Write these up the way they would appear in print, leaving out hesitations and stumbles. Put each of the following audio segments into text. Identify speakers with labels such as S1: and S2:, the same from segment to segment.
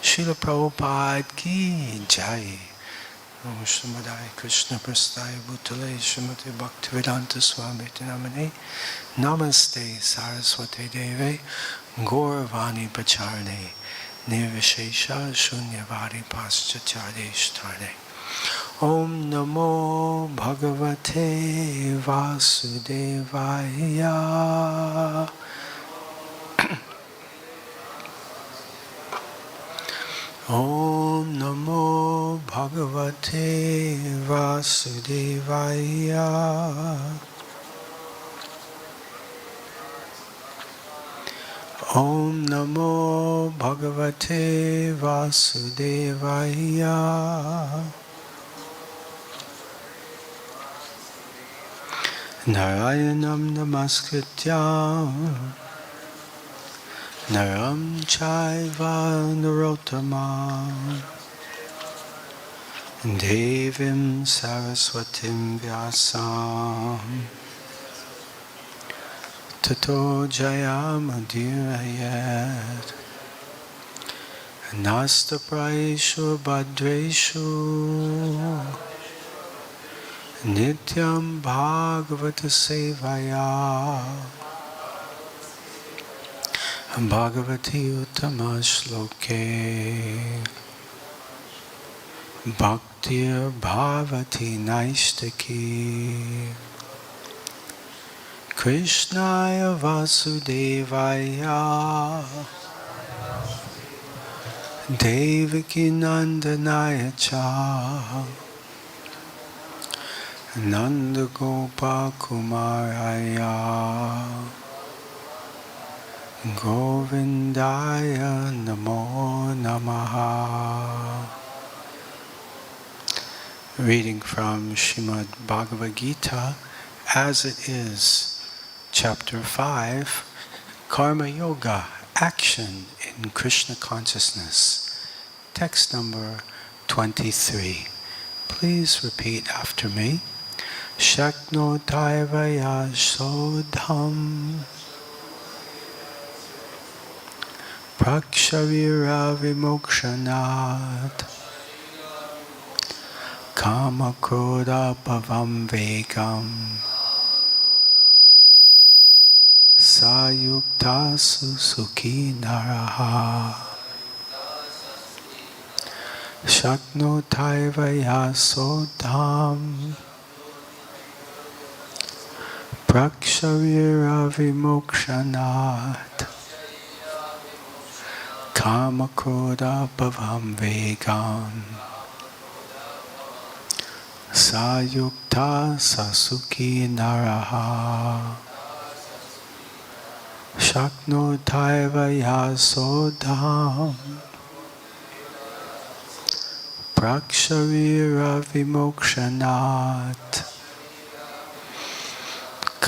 S1: Srila Prabhupada ki jai. Om Shrimadai Krishna Prasthaya Bhutale Srimati Bhaktivedanta Swami Namane Namaste Saraswati Deve Gauravani Pacharne Nirvishesha Shunyavadi Paschacharya Shtarne. Om Namo Bhagavate Vasudevaya. Om Namo Bhagavate Vasudevaya. Om Namo Bhagavate Vasudevaya. Narayanam Namaskrityam Naram Chaiva Narottamam Devim Saraswatim Vyasam Tato Jayamudirayet Nasta Praeshu Bhadreshu Nityam Bhagavata Sevaya Bhagavati Uttama Shloke Bhaktir Bhavati Naistaki Krishnaya Vasudevaya Devaki Nandanaya Cha Nanda Gopa Kumaraya Govindaya Namo Namaha. Reading from Srimad Bhagavad-Gita as it is, Chapter 5, Karma Yoga, Action in Krishna Consciousness, text number 23. Please repeat after me. Śaknotīhaiva soḍhuṁ prāk śarīra-vimokṣaṇāt kāma-krodhodbhavaṁ vegam sa yuktaḥ sukhī naraḥ śaknotīhaiva soḍhum prāk śarīra-vimokṣaṇāt kāma-krodhodbhavaṁ vegam sa yuktaḥ sukhī naraḥ śaknotīhaiva soḍhum prāk śarīra-vimokṣaṇāt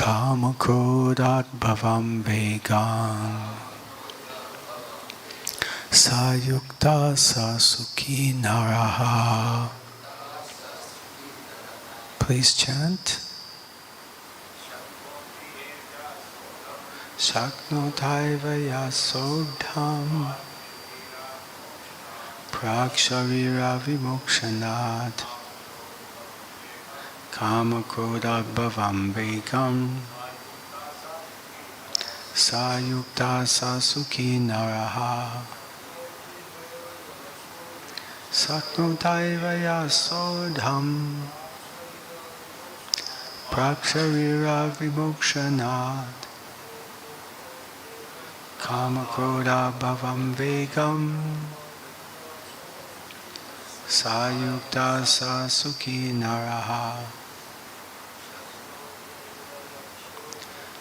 S1: kāma-krodhodbhavaṁ vegam sa yuktaḥ sukhī naraḥ. Please chant. Śaknotīhaiva soḍhum prāk śarīra-vimokṣaṇāt kāma-krodhodbhavaṁ vegam sa yuktaḥ sukhī naraḥ śaknotīhaiva soḍhum prāk śarīra-vimokṣaṇāt kāma-krodhodbhavaṁ vegam sa yuktaḥ sukhī naraḥ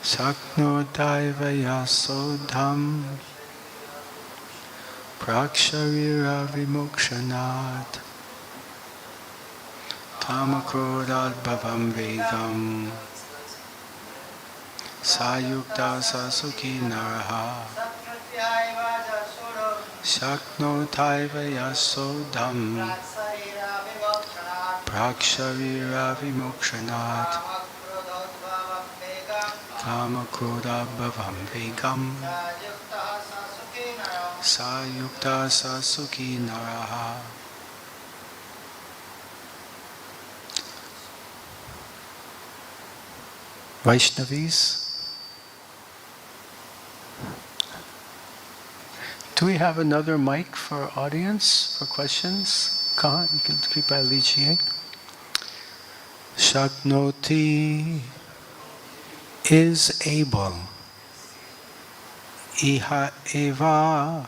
S1: śaknotīhaiva soḍhum prāk śarīra-vimokṣaṇāt kāma-krodhodbhavaṁ vegam sa yuktaḥ sukhī naraḥ śaknotīhaiva soḍhum prāk śarīra-vimokṣaṇāt kāma-krodhodbhavaṁ vegam sa yuktaḥ sa sukhī naraḥ. Vaishnavis, do we have another mic for audience, for questions? Khan, you can keep at लीजिए. Śaknoti is able. Iha eva,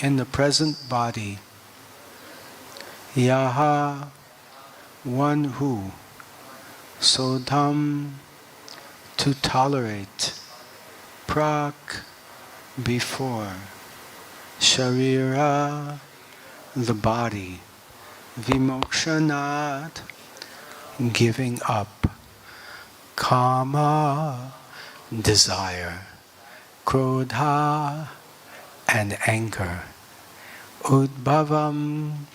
S1: in the present body. Yaha, one who. Soḍhuṁ, to tolerate. Prāk, before. Śarīra, the body. Vimokṣaṇāt, giving up. Kāma, desire. Krodha, and anger. Udbhavam,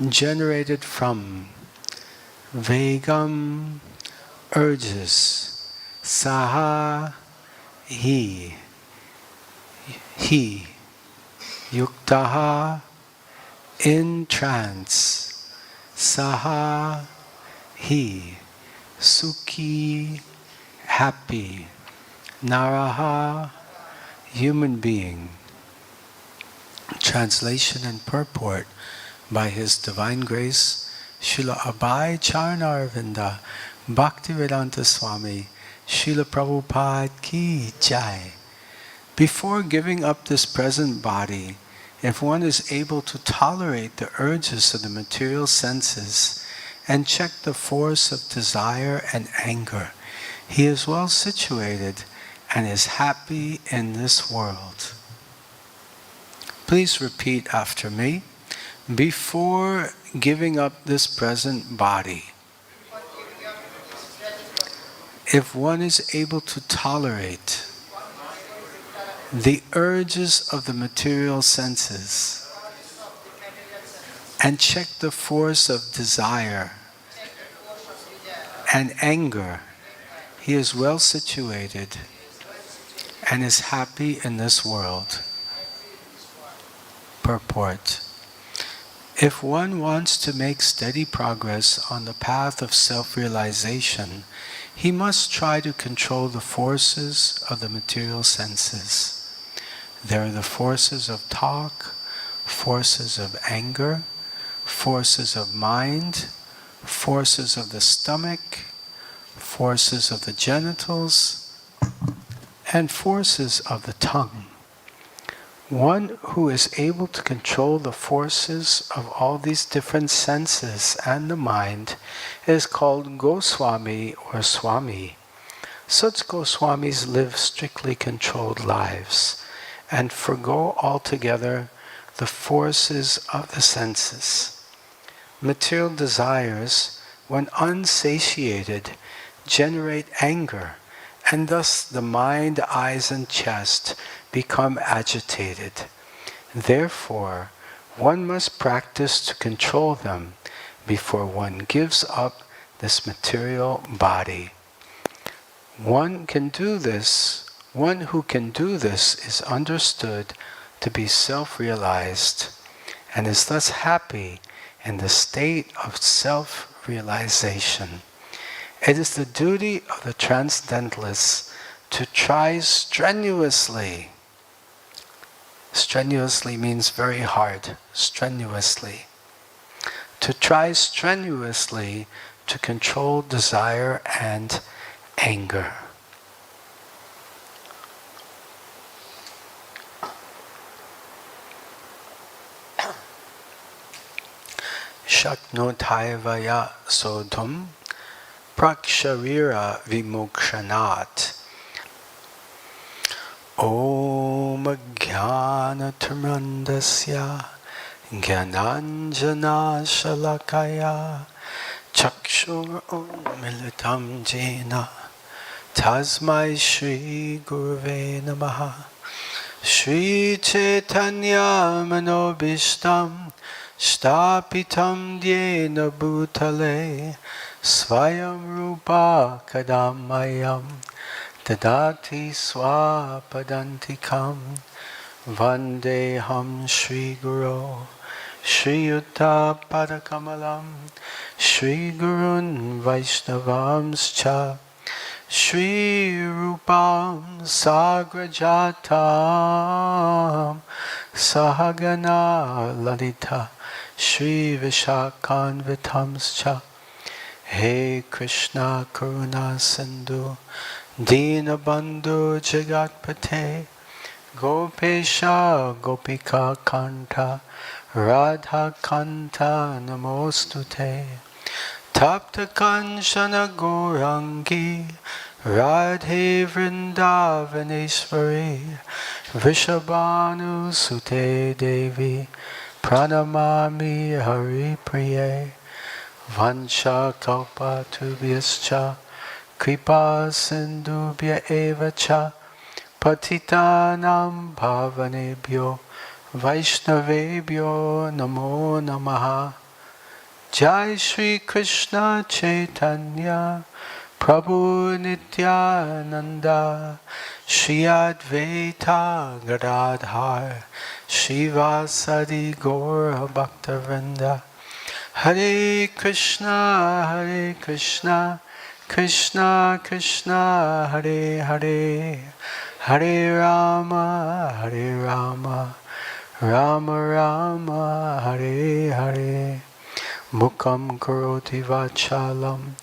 S1: generated from. Vegam, urges. Saha, he. Yuktaḥ, in trance. Saha, he. Sukhī, happy. Naraḥ, human being. Translation and purport by His Divine Grace Srila Abhay Charanavinda Bhaktivedanta Swami Srila Prabhupada ki jai. Before giving up this present body, if one is able to tolerate the urges of the material senses and check the force of desire and anger, he is well situated and is happy in this world. Please repeat after me. Before giving up this present body, if one is able to tolerate the urges of the material senses and check the force of desire and anger, he is well situated and is happy in this world. Purport. If one wants to make steady progress on the path of self-realization, he must try to control the forces of the material senses. There are the forces of talk, forces of anger, forces of mind, forces of the stomach, forces of the genitals, and forces of the tongue. One who is able to control the forces of all these different senses and the mind is called Goswami or Swami. Such Goswamis live strictly controlled lives and forgo altogether the forces of the senses. Material desires, when unsatiated, generate anger, and thus the mind, eyes, and chest become agitated. Therefore, one must practice to control them before one gives up this material body. One who can do this is understood to be self-realized and is thus happy in the state of self-realization. It is the duty of the transcendentalists to try strenuously. Strenuously means very hard, strenuously. To try strenuously to control desire and anger. śaknotīhaiva soḍhuṁ prāk śarīra-vimokṣaṇāt. Om jnana-tirmandasya jnananjana-shalakaya chakshur-unmilitam jena tasmai Shri Gurave Namaha. Shri Chaitanya Manobishtam Shtapitam Dhyena Bhutale Svayam Rupa Kadamayam Dadati swapadantikam Vandeham Shri Guru Shri Yuddha Padakamalam Shri Gurun Vaishnavamscha Shri Rupam Sagrajatam Sahagana Lalita Shri Vishakhanvitamscha He Krishna Karuna Sindhu Dinabandhu Jagatpate Gopesha Gopika Kanta Radha Kanta Namostute Tapta Kanchana Gourangi Radhe Vrindavaneshwari Vrishabhanu Sute Devi Pranamami Hari Priye Vancha Kalpa Tubhyascha Kripa Sindhubhya Evacha Patitanam Bhavanebhyo Vaishnavebhyo Namo Namaha Jai Shri Krishna Chaitanya Prabhu Nityananda Shri Advaita Gadadhar Shivasadi Gaura Bhaktavinda Hare Krishna Krishna Krishna Hare Hare Hare Rama Rama Rama Hare Hare Mukam karoti vachalam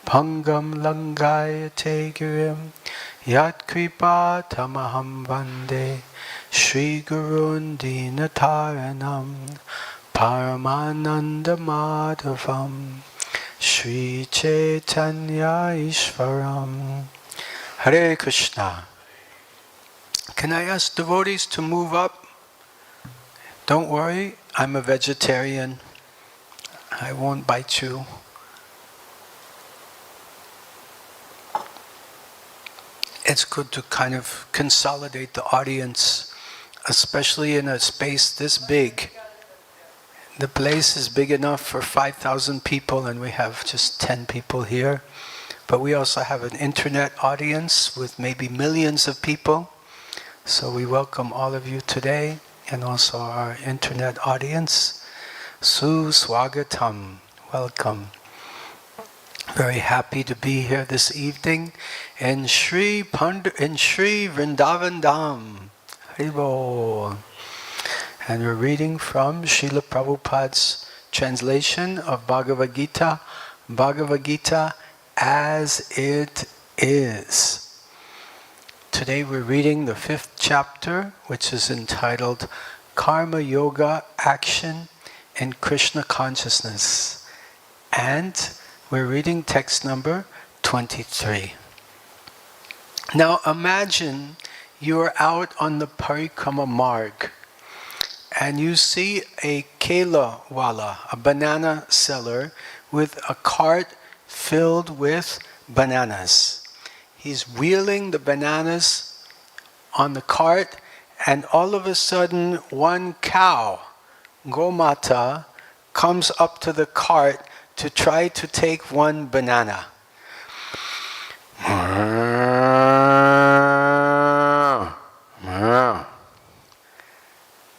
S1: Pangam langayate girim Yat kripa tamaham vande Shri Gurun dinataranam Paramananda madhavam Shri Chaitanya Ishvaram. Hare Krishna. Can I ask devotees to move up? Don't worry, I'm a vegetarian. I won't bite you. It's good to kind of consolidate the audience, especially in a space this big. The place is big enough for 5,000 people and we have just 10 people here. But we also have an internet audience with maybe millions of people. So we welcome all of you today and also our internet audience. Swagatam, welcome. Very happy to be here this evening in Sri Vrindavan Dham. Haribo. And we're reading from Srila Prabhupada's translation of Bhagavad-Gita, Bhagavad-Gita as it is. Today we're reading the 5th chapter, which is entitled Karma Yoga Action in Krishna Consciousness. And we're reading text number 23. Now imagine you're out on the Parikrama Marg and you see a kela wala, a banana seller, with a cart filled with bananas. He's wheeling the bananas on the cart, and all of a sudden one cow, Gomata, comes up to the cart to try to take one banana.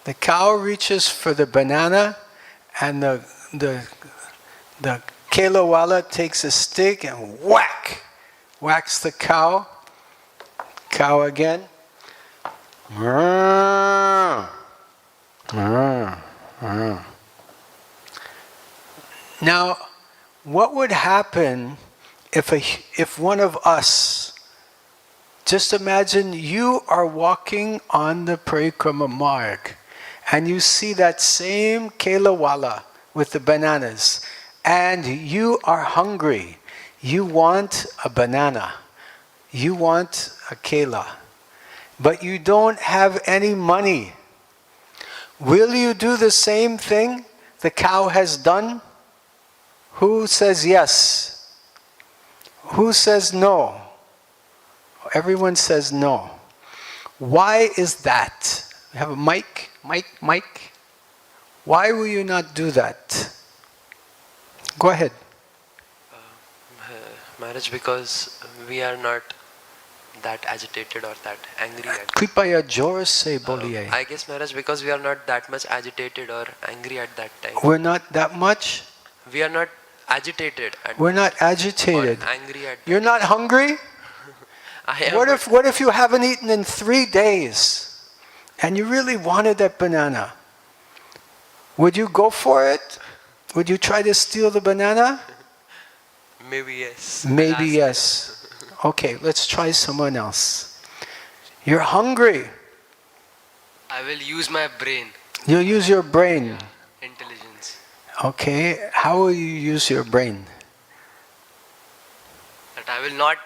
S1: The cow reaches for the banana, and the kelawala takes a stick and whacks the cow. Cow again. Now, what would happen if one of us, just imagine you are walking on the Parikrama Marg and you see that same kelawala with the bananas and you are hungry. You want a banana. You want a kela. But you don't have any money. Will you do the same thing the cow has done? Who says yes? Who says no? Everyone says no. Why is that? We have a mic. Why will you not do that? Go ahead.
S2: Maharaj, because we are not that agitated or that angry at
S1: Kripaya jor se boliye.
S2: I guess, Maharaj, because we are not that much agitated or angry at that time.
S1: We're not that much?
S2: We are not agitated.
S1: We're not agitated.
S2: Or angry at
S1: You're not hungry?
S2: I am.
S1: What if you haven't eaten in 3 days and you really wanted that banana? Would you go for it? Would you try to steal the banana?
S2: Maybe yes.
S1: Maybe yes. Okay, let's try someone else. You're hungry.
S3: I will use my brain.
S1: You'll use your brain.
S3: Yeah. Intelligence.
S1: Okay, how will you use your brain?
S3: That I will not.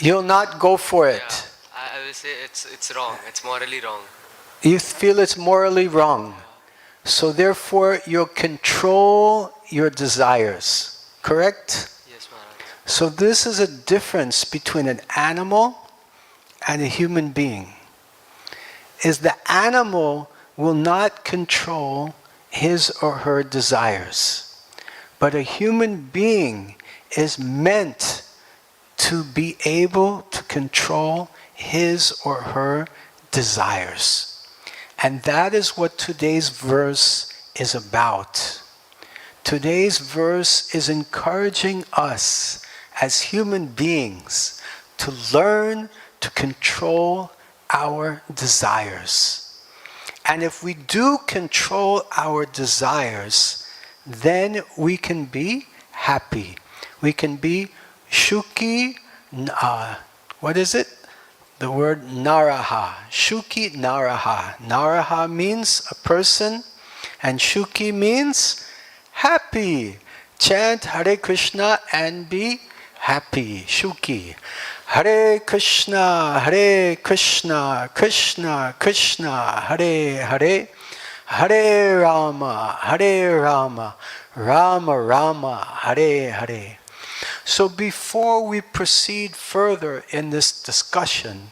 S1: You'll not go for it.
S3: Yeah. I will say it's wrong. It's morally wrong.
S1: You feel it's morally wrong. So therefore, you'll control your desires. Correct?
S3: Yes, Maharaj.
S1: So this is a difference between an animal and a human being. Is the animal will not control his or her desires. But a human being is meant to be able to control his or her desires. And that is what today's verse is about. Today's verse is encouraging us as human beings to learn to control our desires. And if we do control our desires, then we can be happy. We can be sukhī, what is it? The word naraḥ. Sukhī naraḥ. Naraḥ means a person, and sukhī means happy. Chant Hare Krishna and be happy. Sukhī. Hare Krishna, Krishna Krishna, Hare Hare, Hare Rama, Rama Rama, Hare Hare. So before we proceed further in this discussion,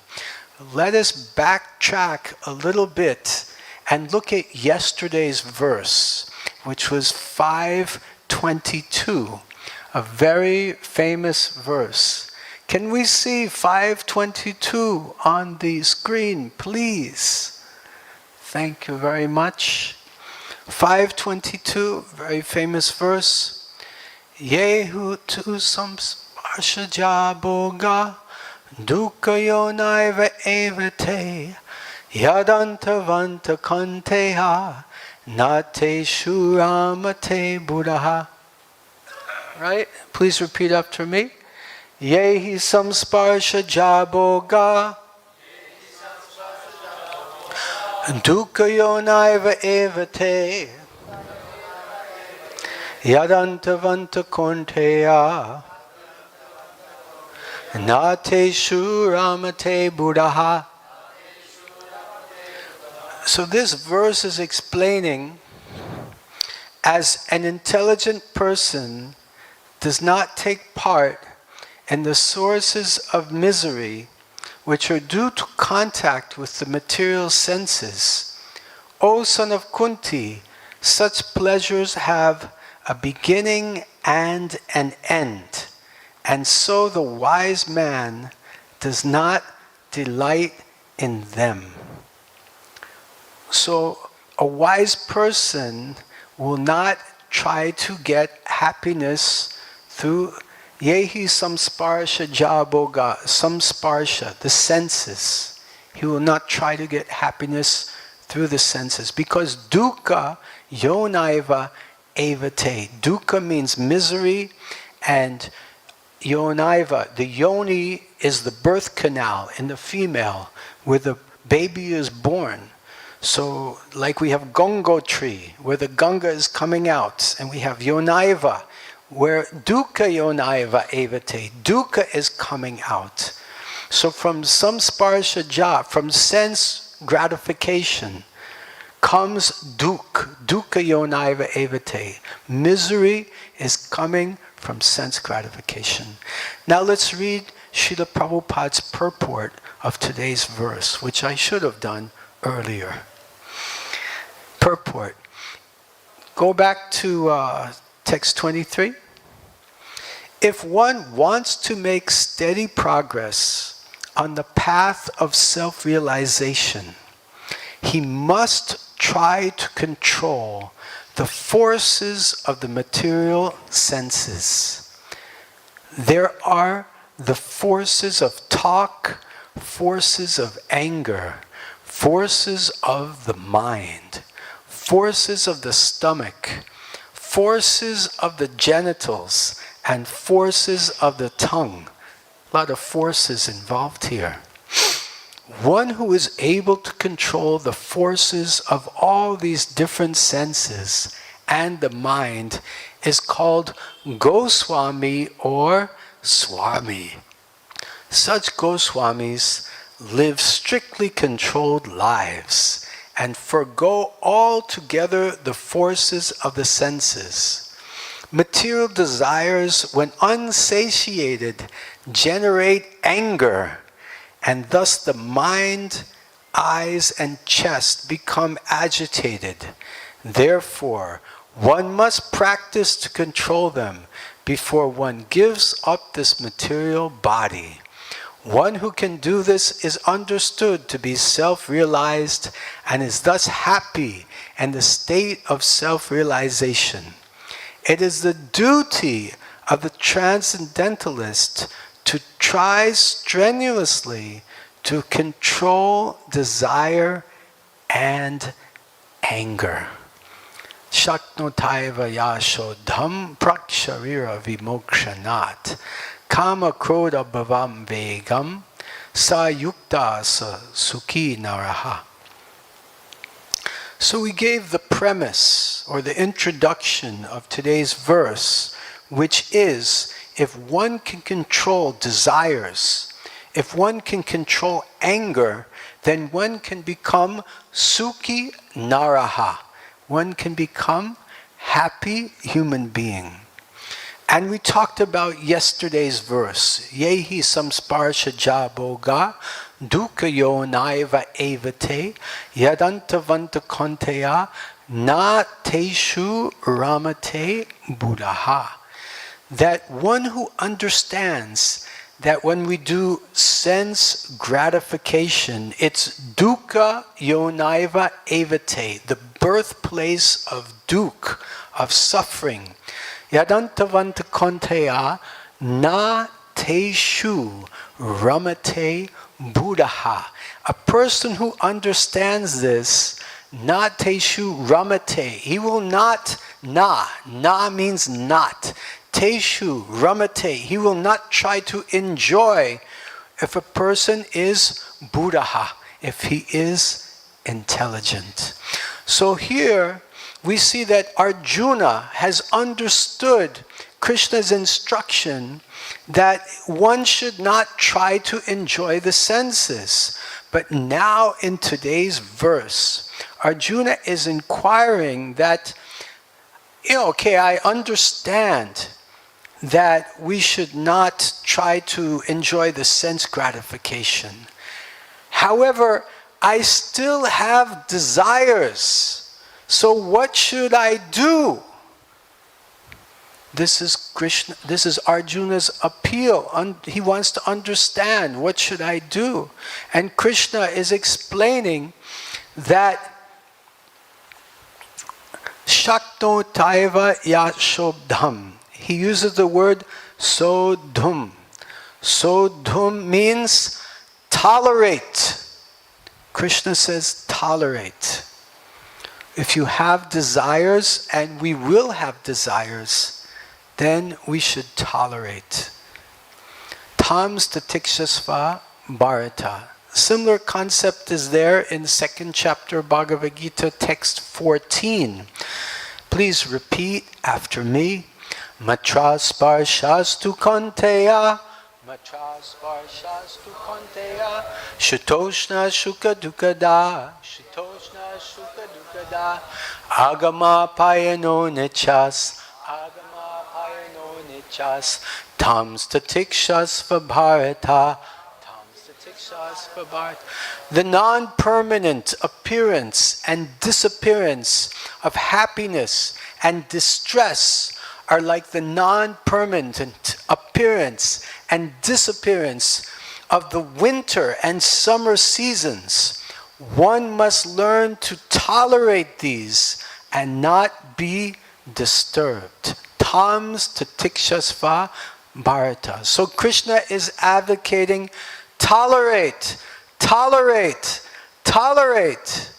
S1: let us backtrack a little bit and look at yesterday's verse, which was 5:22, a very famous verse. Can we see 5:22 on the screen, please? Thank you very much. 5:22, very famous verse. Yehu tu samsparshaja boga dukayonaiva evate yadantavanta kanteha nate shuramate buddha. Right? Please repeat after me. Yehi samsparshaja boga dukayonaiva evate Yadantavanta konteya nate shuramate buddha. So this verse is explaining, as an intelligent person does not take part in the sources of misery which are due to contact with the material senses, O son of Kunti, such pleasures have a beginning and an end, and so the wise man does not delight in them. So a wise person will not try to get happiness through yehi samsparsha jaboga, samsparsha, the senses. He will not try to get happiness through the senses, because dukkha yonaiva evate. Dukkha means misery, and yonaiva, the yoni is the birth canal in the female where the baby is born. So like we have Gangotri where the Ganga is coming out, and we have yonaiva where dukkha yonaiva evate, dukkha is coming out. So from samsparsha ja, from sense gratification, comes dukkha yonaiva evate. Misery is coming from sense gratification. Now let's read Srila Prabhupada's purport of today's verse, which I should have done earlier. Purport. Go back to text 23. If one wants to make steady progress on the path of self-realization, he must try to control the forces of the material senses. There are the forces of talk, forces of anger, forces of the mind, forces of the stomach, forces of the genitals, and forces of the tongue. A lot of forces involved here. One who is able to control the forces of all these different senses and the mind is called Goswami or Swami. Such Goswamis live strictly controlled lives and forgo altogether the forces of the senses. Material desires, when unsatiated, generate anger, and thus the mind, eyes, and chest become agitated. Therefore, one must practice to control them before one gives up this material body. One who can do this is understood to be self-realized and is thus happy in the state of self-realization. It is the duty of the transcendentalist to try strenuously to control desire and anger. śaknotīhaiva soḍhuṁ prāk śarīra-vimokṣaṇāt kāma-krodhodbhavaṁ vegam sa yuktaḥ sa sukhī naraḥ. So we gave the premise or the introduction of today's verse, which is, if one can control desires, if one can control anger, then one can become sukhī naraḥ. One can become happy human being. And we talked about yesterday's verse, yehi samsparshaja boga dukkhayo naiva evate yadantavanta konteya na teshu ramate buddhaha. That one who understands that when we do sense gratification, it's dukkha yonaiva evate, the birthplace of dukkha, of suffering. Yadantavanta konteya na teshu ramate buddhaha. A person who understands this, na teshu ramate, he will not, na means not. Teshu ramate, he will not try to enjoy if a person is buddhaha, if he is intelligent. So here we see that Arjuna has understood Krishna's instruction that one should not try to enjoy the senses. But now in today's verse, Arjuna is inquiring that, okay, I understand that we should not try to enjoy the sense gratification. However, I still have desires. So what should I do? This is Arjuna's appeal. He wants to understand, what should I do? And Krishna is explaining that śaknotīhaiva soḍhuṁ. He uses the word soḍhuṁ. Soḍhuṁ means tolerate. Krishna says tolerate. If you have desires, and we will have desires, then we should tolerate. Tam statikshasva bharata. Similar concept is there in the 2nd chapter of Bhagavad-Gita, text 14. Please repeat after me. Matra sparshastu konteya, matra sparshastu konteya, shatoshna shuka dukada, shatoshna shuka dukada, agama payano nichas, agama payano nichas, tam statikshas vabharata, tam statikshas vabharata. The non-permanent appearance and disappearance of happiness and distress are like the non-permanent appearance and disappearance of the winter and summer seasons. One must learn to tolerate these and not be disturbed. Tams tatikshasva bharata. So Krishna is advocating tolerate, tolerate, tolerate.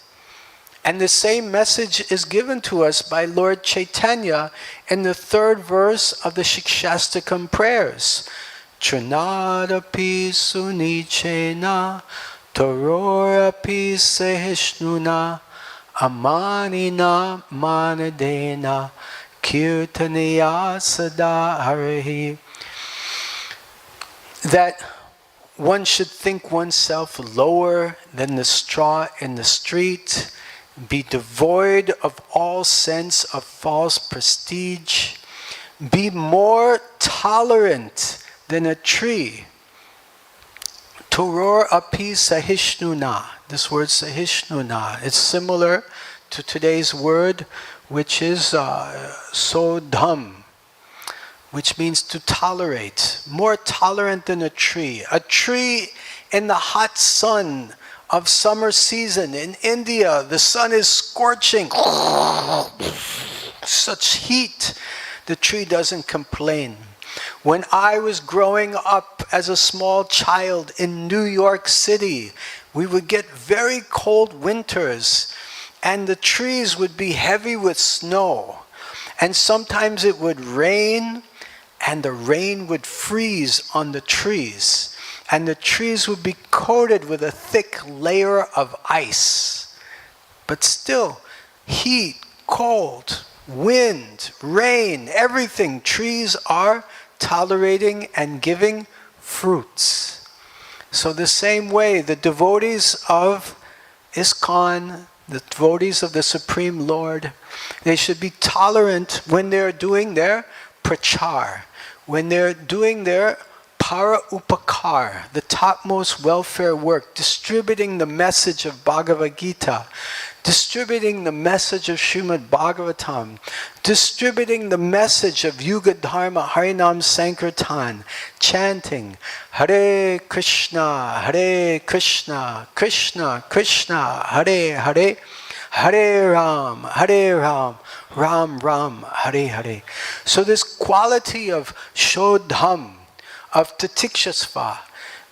S1: And the same message is given to us by Lord Chaitanya in the 3rd verse of the Shikshastakam prayers. Trunadapi sunichena tororapi sehishnuna amanina manadena kirtanaya sada harihi. That one should think oneself lower than the straw in the street, be devoid of all sense of false prestige, be more tolerant than a tree. Toror api sahishnuna. This word sahishnuna, it's similar to today's word, which is soḍhuṁ, which means to tolerate. More tolerant than a tree. A tree in the hot sun of summer season in India, the sun is scorching. Such heat, the tree doesn't complain. When I was growing up as a small child in New York City, we would get very cold winters and the trees would be heavy with snow. And sometimes it would rain and the rain would freeze on the trees. And the trees would be coated with a thick layer of ice. But still, heat, cold, wind, rain, everything, trees are tolerating and giving fruits. So the same way, the devotees of ISKCON, the devotees of the Supreme Lord, they should be tolerant when they're doing their prachar, when they're doing their para-upakar, the topmost welfare work, distributing the message of Bhagavad-Gita, distributing the message of Srimad Bhagavatam, distributing the message of Yuga Dharma, Harinam Sankirtan, chanting Hare Krishna, Krishna Krishna, Hare Hare, Hare Ram, Ram Ram, Hare Hare. So this quality of soḍhuṁ, of tatikshasva,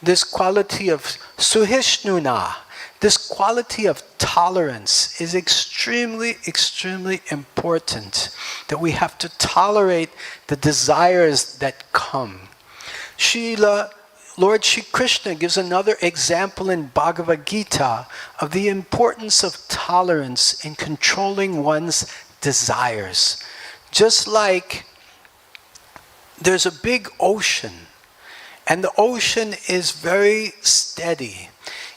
S1: this quality of suhishnuna, this quality of tolerance is extremely, extremely important, that we have to tolerate the desires that come. Lord Shri Krishna gives another example in Bhagavad-Gita of the importance of tolerance in controlling one's desires. Just like there's a big ocean, and the ocean is very steady.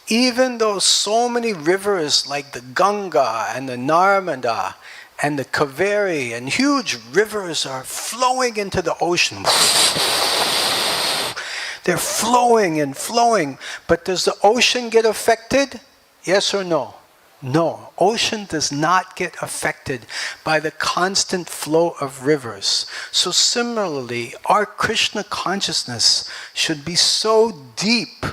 S1: Even though so many rivers like the Ganga and the Narmada and the Kaveri and huge rivers are flowing into the ocean. They're flowing and flowing. But does the ocean get affected? Yes or no? No, ocean does not get affected by the constant flow of rivers. So similarly, our Krishna consciousness should be so deep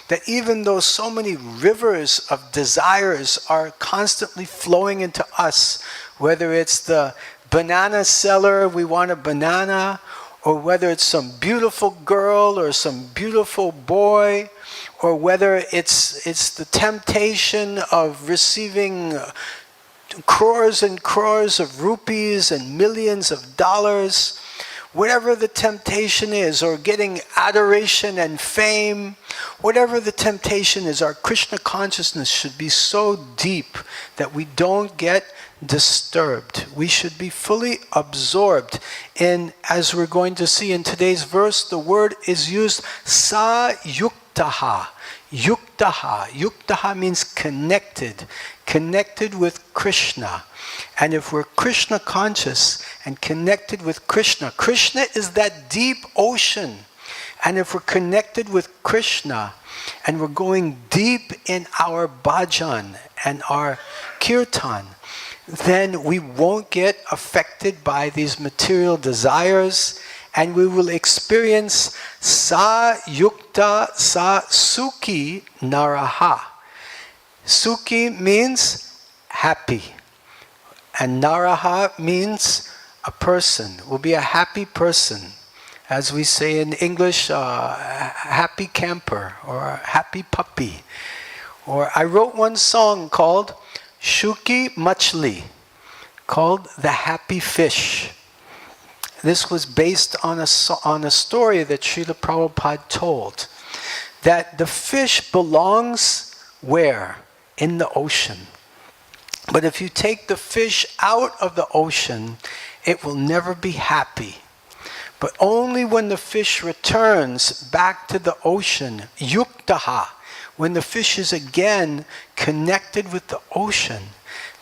S1: that even though so many rivers of desires are constantly flowing into us, whether it's the banana seller, we want a banana, or whether it's some beautiful girl or some beautiful boy, or whether it's the temptation of receiving crores and crores of rupees and millions of dollars, whatever the temptation is, or getting adoration and fame, whatever the temptation is, our Krishna consciousness should be so deep that we don't get disturbed. We should be fully absorbed in, as we're going to see in today's verse, the word is used sa yuktaḥ. Yuktaḥ. Yuktaḥ means connected. Connected with Krishna. And if we're Krishna conscious and connected with Krishna, Krishna is that deep ocean. And if we're connected with Krishna and we're going deep in our bhajan and our kirtan, then we won't get affected by these material desires, and we will experience sa yukta sa sukhī naraḥ. Sukhī means happy, and naraḥ means a person. Will be a happy person. As we say in English, happy camper or a happy puppy. Or I wrote one song called Shuki Machli, called The Happy Fish. This was based on a story that Srila Prabhupada told, that the fish belongs where? In the ocean. But if you take the fish out of the ocean, it will never be happy. But only when the fish returns back to the ocean, yuktaḥ, when the fish is again connected with the ocean,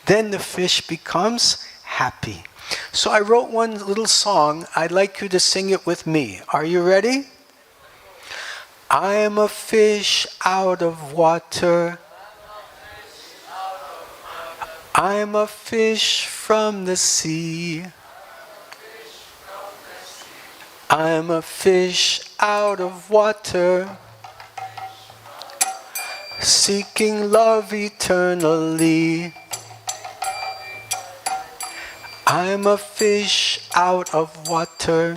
S1: then the fish becomes happy. So I wrote one little song. I'd like you to sing it with me. Are you ready? I am a fish out of water. I am a fish from the sea. I am a fish out of water, seeking love eternally. I am a fish out of water.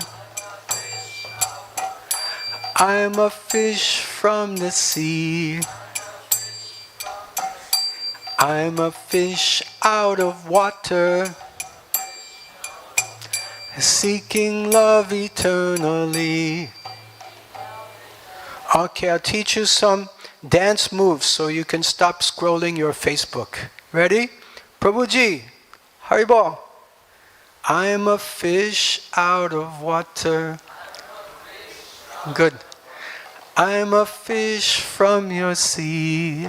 S1: I am a fish from the sea. I am a fish out of water, seeking love eternally. Okay, I'll teach you some dance moves so you can stop scrolling your Facebook. Ready? Prabhuji, Haribol. I am a fish out of water. Good. I am a fish from your sea.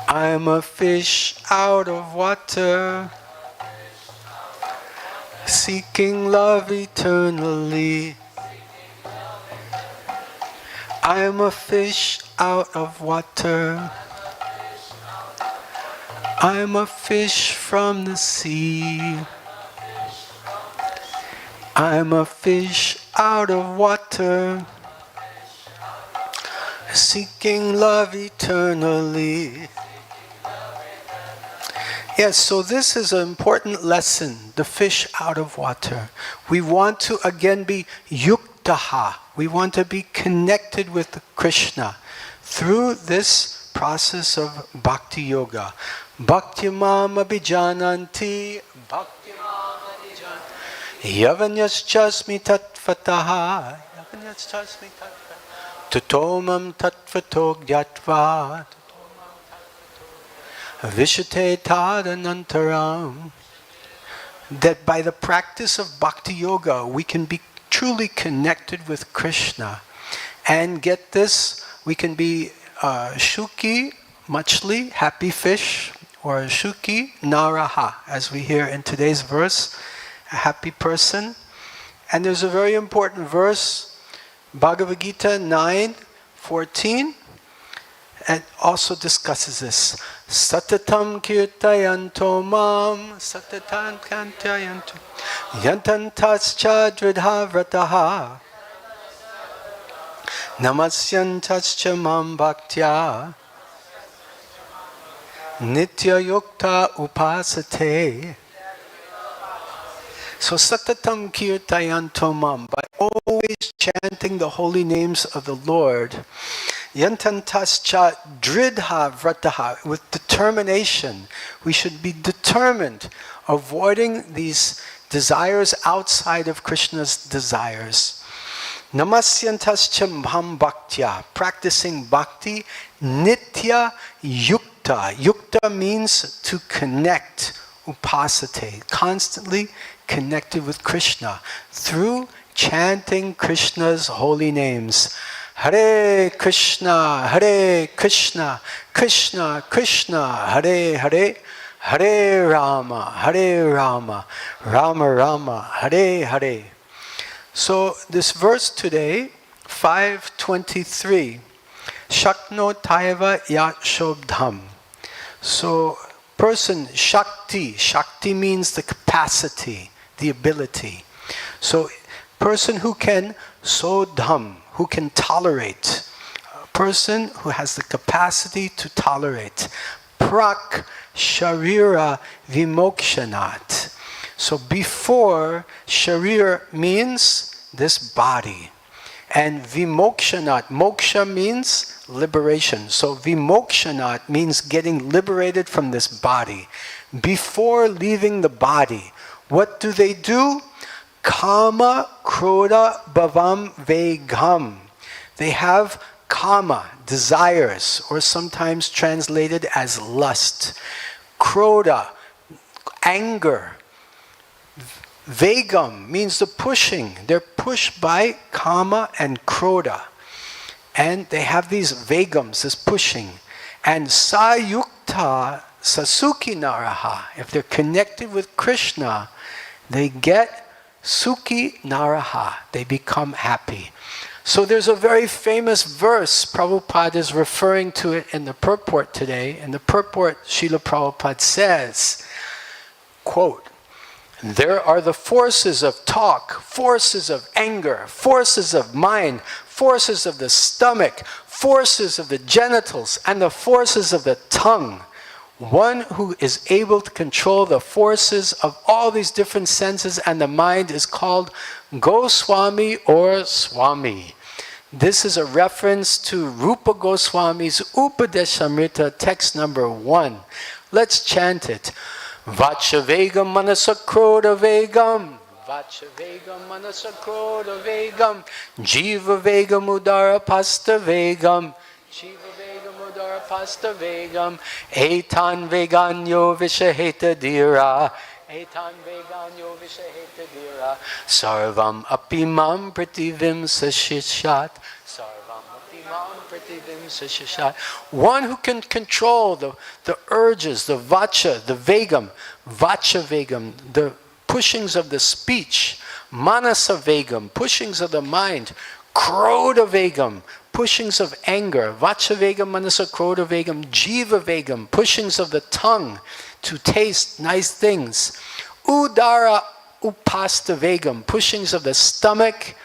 S1: I am a fish out of water, seeking love eternally. I am a fish out of water. I am a fish from the sea. I am a fish out of water, seeking love eternally. Yes, so this is an important lesson, the fish out of water. We want to again be yuktaḥ. We want to be connected with Krishna through this process of bhakti yoga. Bhakti mam abhijananti, bhakti mam abhijananti, yavanyas-chasmi tattvataha, yavanyas-chasmi tattvataha, tatomam tattvato gyatva, vishate tadanantaram. That by the practice of bhakti yoga, we can be truly connected with Krishna. And get this, we can be shuki, machli, happy fish, or shuki, naraḥ, as we hear in today's verse, a happy person. And there's a very important verse, Bhagavad-Gita 9:14, and also discusses this. Satatam kirtayanto mam, satatam kirtayanto, yantantascha dridha vrataha, namasyantascha mam bhaktya, nitya yukta upasate. So satatam kirtayanto mam, by always chanting the holy names of the Lord, yantantascha dridha vrataha, with determination. We should be determined, avoiding these desires outside of Krishna's desires. Namasyantascha mam bhaktya, practicing bhakti, nitya yukta. Yukta means to connect, upasate, constantly connected with Krishna through chanting Krishna's holy names. Hare Krishna, Krishna Krishna, Hare Hare, Hare Rama, Rama Rama, Hare Hare. So this verse today, 5:23, śaknotīhaiva yat soḍhuṁ. So person, Shakti. Shakti means the capacity, the ability. So, person who can soḍhuṁ, who can tolerate. A person who has the capacity to tolerate. Prāk śarīra-vimokṣaṇāt. So before, śarīra means this body. And vimokṣaṇāt, moksha means liberation. So vimokṣaṇāt means getting liberated from this body. Before leaving the body, what do? Kāma-krodhodbhavaṁ vegam. They have kāma, desires, or sometimes translated as lust. Krodha, anger. Vegam means the pushing. They're pushed by kāma and krodha. And they have these vegams, this pushing. And sa yuktaḥ, sa sukhī naraḥ. If they're connected with Krishna, they get sukhī naraḥ. They become happy. So there's a very famous verse, Prabhupada is referring to it in the Purport today. In the Purport, Srila Prabhupada says, quote, there are the forces of talk, forces of anger, forces of mind, forces of the stomach, forces of the genitals, and the forces of the tongue. One who is able to control the forces of all these different senses and the mind is called Goswami or Swami. This is a reference to Rupa Goswami's Upadeshamrita, text number 1. Let's chant it. Vacha vegam manasa krodha vegam. Vacha vegam manasa krodha vegam. Jiva vegam udara pasta vegam. Jiva vegam udara pasta vegam. Etan veganyo vishaheta dira. Etan veganyo vishaheta dira. Sarvam apimam prativim sashishat. One who can control the urges, the vacha, the vegam, the pushings of the speech, manasa vegam, pushings of the mind, krodha vegam, pushings of anger, vacha vegam, manasa krodha vegam, jiva vegam, pushings of the tongue to taste nice things, udara upasta vegam, pushings of the stomach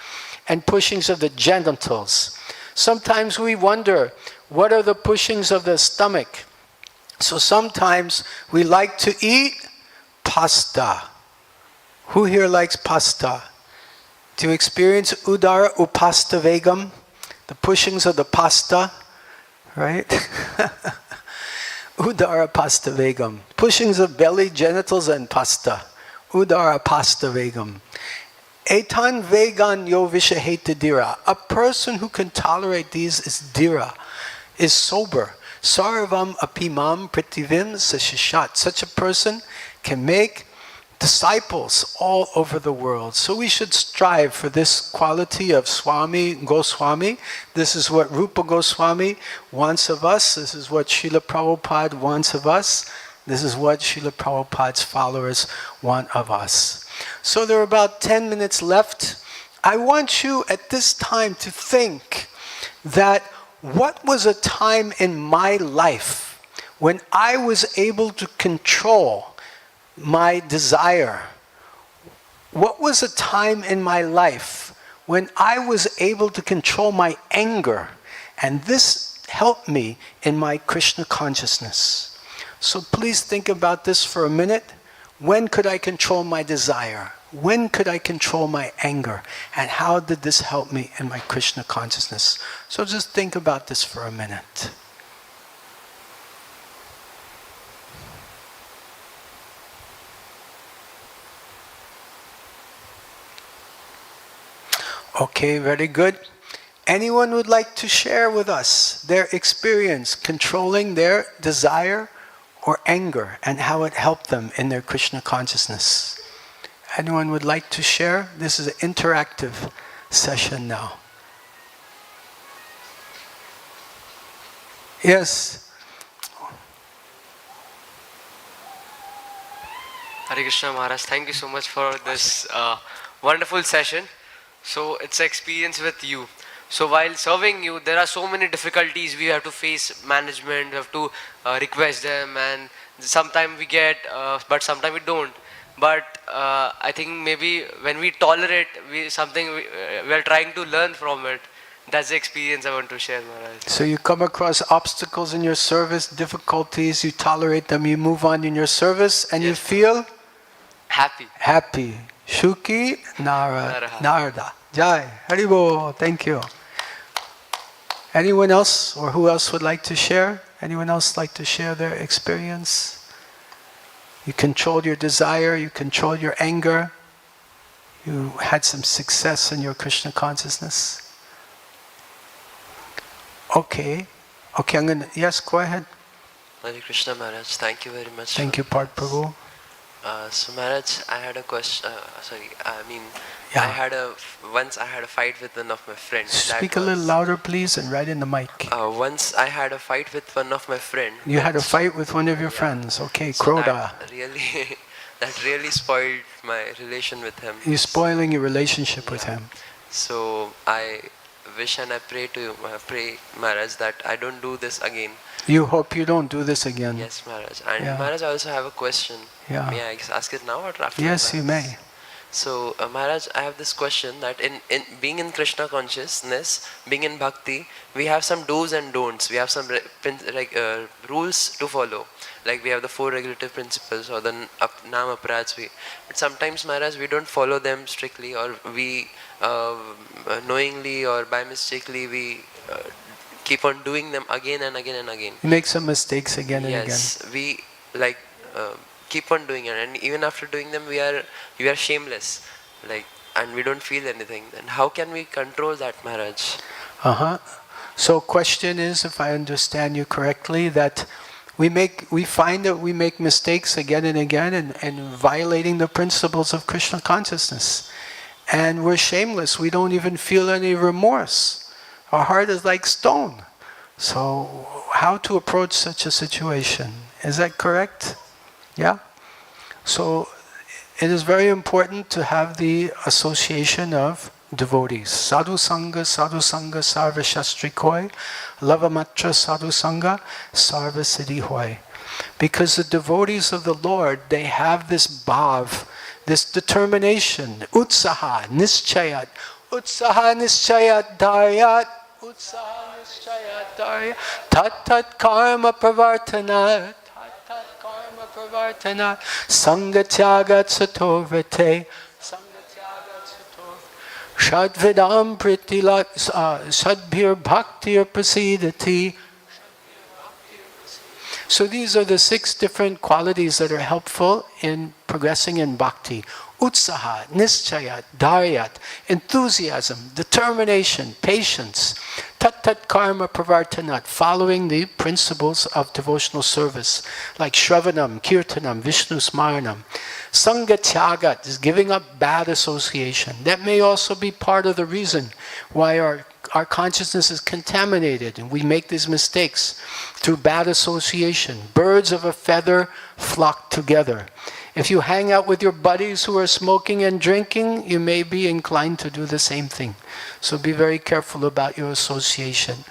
S1: and pushings of the genitals. Sometimes we wonder, what are the pushings of the stomach? So sometimes we like to eat pasta. Who here likes pasta? Do you experience udara upasta vegam? The pushings of the pasta, right? Udara pasta vegam. Pushings of belly, genitals, and pasta. Udara pasta vegam. Etan vegan yo vishaheta dira. A person who can tolerate these is dira, is sober. Sarvam apimam prativim sashishat. Such a person can make disciples all over the world. So we should strive for this quality of Swami, Goswami. This is what Rupa Goswami wants of us. This is what Srila Prabhupada wants of us. This is what Srila Prabhupada's followers want of us. So there are about 10 minutes left. I want you at this time to think that what was a time in my life when I was able to control my desire? What was a time in my life when I was able to control my anger? And this helped me in my Krishna consciousness. So please think about this for a minute. When could I control my desire? When could I control my anger? And how did this help me in my Krishna consciousness? So just think about this for a minute. Okay, very good. Anyone would like to share with us their experience controlling their desire or anger and how it helped them in their Krishna consciousness? Anyone would like to share? This is an interactive session now. Yes.
S3: Hare Krishna Maharaj, thank you so much for this wonderful session. So it's an experience with you. So while serving you, there are so many difficulties we have to face management, we have to request them, and sometimes we get, but sometimes we don't. But I think maybe when we tolerate we are trying to learn from it. That's the experience I want to share, Maharaj.
S1: So you come across obstacles in your service, difficulties, you tolerate them, you move on in your service, and you feel
S3: happy.
S1: Happy. Sukhī, naraḥ. Jai. Haribo. Thank you. Anyone else, or who else would like to share? Anyone else like to share their experience? You controlled your desire, you controlled your anger, you had some success in your Krishna consciousness. Okay, I'm gonna, yes, go ahead.
S2: Hare Krishna Maharaj, thank you very much.
S1: Thank you, Part Prabhu.
S2: So Maharaj, I had a question,
S1: Yeah.
S2: Once I had a fight with one of my friends.
S1: Speak a little louder, please, and right in the mic.
S2: Once I had a fight with one of my friends.
S1: You had a fight with one of your friends, okay,
S2: So
S1: krodha.
S2: that really spoiled my relation with him.
S1: You're spoiling your relationship with him.
S2: So I wish and I pray Maharaj that I don't do this again.
S1: You hope you don't do this again.
S2: Yes, Maharaj. And Maharaj, I also have a question.
S1: Yeah.
S2: May I ask it now or after?
S1: Yes, you may.
S2: So, Maharaj, I have this question that in being in Krishna consciousness, being in bhakti, we have some do's and don'ts. We have some rules to follow. Like we have the 4 regulative principles or the nama prātsvi. But sometimes, Maharaj, we don't follow them strictly, or we knowingly or by mistakenly we keep on doing them again and again and again.
S1: You make some mistakes again and again.
S2: Yes, we keep on doing it, and even after doing them we are shameless, and we don't feel anything. Then how can we control that, Maharaj?
S1: So question is, if I understand you correctly, that we find that we make mistakes again and again and violating the principles of Krishna consciousness. And we're shameless, we don't even feel any remorse. Our heart is like stone. So how to approach such a situation? Is that correct? Yeah? So it is very important to have the association of devotees. Sadhu Sangha, Sarva Shastri Koi, Lavamatra Sadhu Sangha, Sarva Siddhi Hoi. Because the devotees of the Lord, they have this bhav, this determination, utsaha, nischayat, daryat, utsaha, nischayat, daryat, tat karma pravartanat, Sangatyagat satorvate, Shadvidam pritila, Sadbhir bhaktir prasidati. So these are the 6 different qualities that are helpful in progressing in bhakti. Utsaha, nischayat, daryat, enthusiasm, determination, patience, tat karma pravartanat, following the principles of devotional service, like shravanam, kirtanam, vishnu smaranam. Sangatyagat is giving up bad association. That may also be part of the reason why our consciousness is contaminated and we make these mistakes through bad association. Birds of a feather flock together. If you hang out with your buddies who are smoking and drinking, you may be inclined to do the same thing. So be very careful about your association.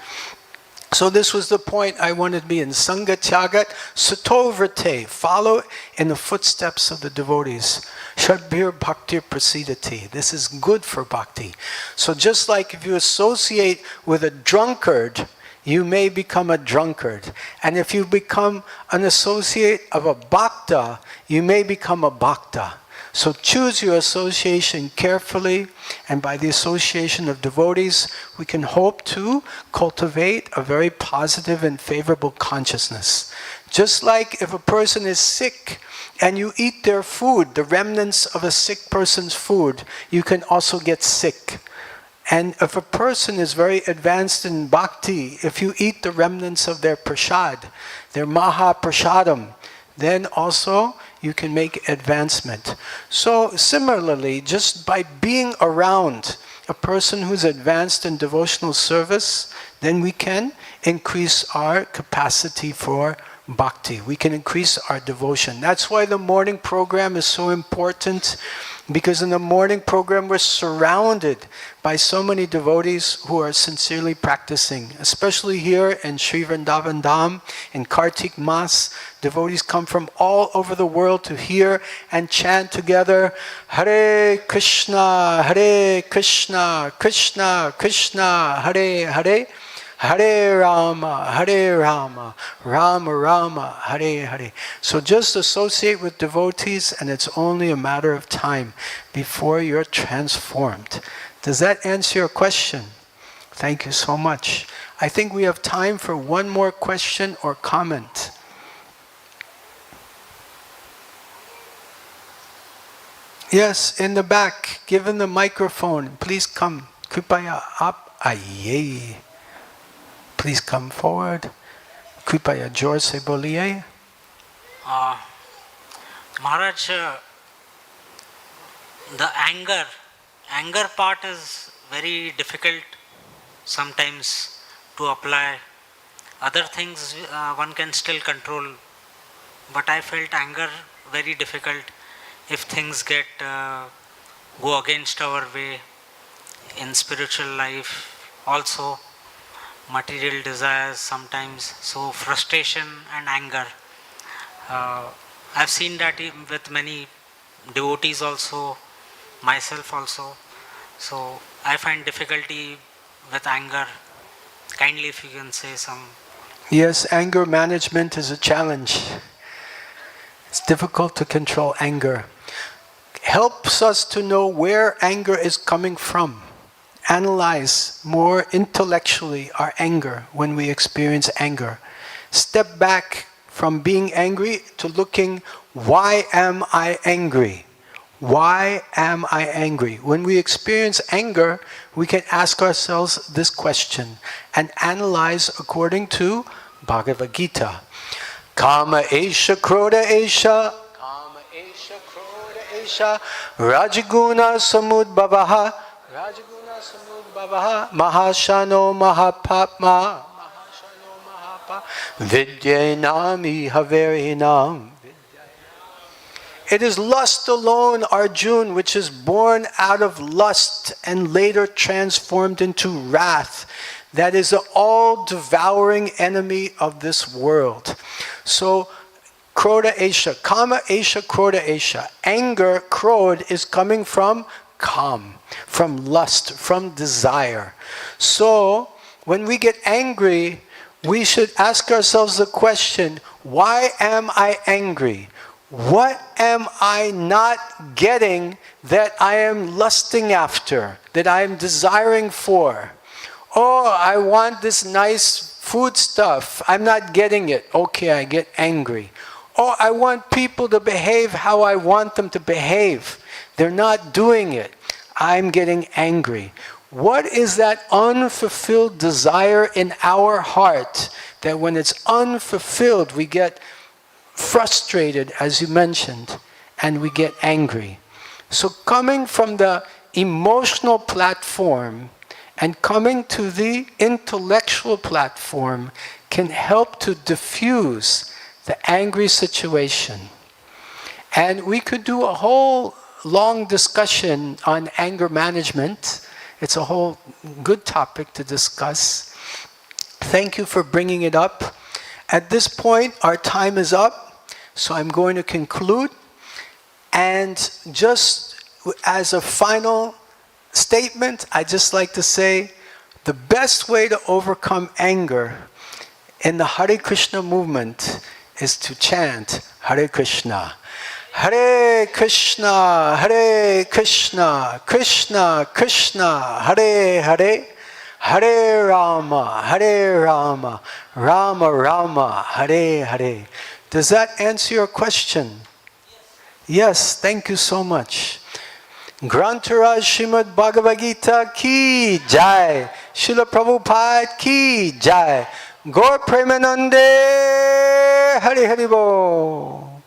S1: So this was the point I wanted to be in. Sangha Tyagat Satovrate. Follow in the footsteps of the devotees. Shadbhir Bhaktir Prasidati. This is good for bhakti. So just like if you associate with a drunkard, you may become a drunkard. And if you become an associate of a bhakta, you may become a bhakta. So choose your association carefully, and by the association of devotees, we can hope to cultivate a very positive and favorable consciousness. Just like if a person is sick and you eat their food, the remnants of a sick person's food, you can also get sick. And if a person is very advanced in bhakti, if you eat the remnants of their prasad, their maha prasadam, then also you can make advancement. So similarly, just by being around a person who's advanced in devotional service, then we can increase our capacity for bhakti. We can increase our devotion. That's why the morning program is so important. Because in the morning program we're surrounded by so many devotees who are sincerely practicing. Especially here in Sri Vrindavan Dham, in Kartik Mas, devotees come from all over the world to hear and chant together, Hare Krishna, Krishna Krishna, Hare Hare, Hare Rama, Rama Rama, Hare Hare. So just associate with devotees and it's only a matter of time before you're transformed. Does that answer your question? Thank you so much. I think we have time for one more question or comment. Yes, in the back, given the microphone, please come. Kripaya up, aye. Please come forward. Kripaya jor se boliye.
S4: Maharaj, the anger part is very difficult sometimes to apply. Other things one can still control, but I felt anger very difficult if things go against our way in spiritual life. Also, material desires sometimes, so frustration and anger. I've seen that with many devotees also, myself also. So I find difficulty with anger. Kindly if you can say some.
S1: Yes, anger management is a challenge. It's difficult to control anger. Helps us to know where anger is coming from. Analyze more intellectually our anger when we experience anger. Step back from being angry to looking, why am I angry? Why am I angry? When we experience anger, we can ask ourselves this question and analyze according to Bhagavad-Gita. Kāma-krodhodbhavaṁ, rajaguna samudbhavaha, mahashano mahapapma, vidyanami haverinam. It is lust alone, Arjun, which is born out of lust and later transformed into wrath. That is the all-devouring enemy of this world. So, krodha esha, kama esha, krodha esha. Anger, krod, is coming from kam, from lust, from desire. So, when we get angry, we should ask ourselves the question, why am I angry? What am I not getting that I am lusting after, that I am desiring for? Oh, I want this nice food stuff. I'm not getting it. Okay, I get angry. Oh, I want people to behave how I want them to behave. They're not doing it. I'm getting angry. What is that unfulfilled desire in our heart that when it's unfulfilled, we get frustrated, as you mentioned, and we get angry? So coming from the emotional platform and coming to the intellectual platform can help to diffuse the angry situation. And we could do a whole long discussion on anger management. It's a whole good topic to discuss. Thank you for bringing it up. At this point, our time is up, so I'm going to conclude. And just as a final statement, I'd just like to say, the best way to overcome anger in the Hare Krishna movement is to chant Hare Krishna. Hare Krishna, Hare Krishna, Krishna Krishna, Hare Hare, Hare Rama, Rama Rama, Hare Hare. Does that answer your question? Yes, thank you so much. Grantaraj Srimad Bhagavad-Gita ki jai. Srila Prabhupada ki jai. Gaur Premanande Hari Hari Bo.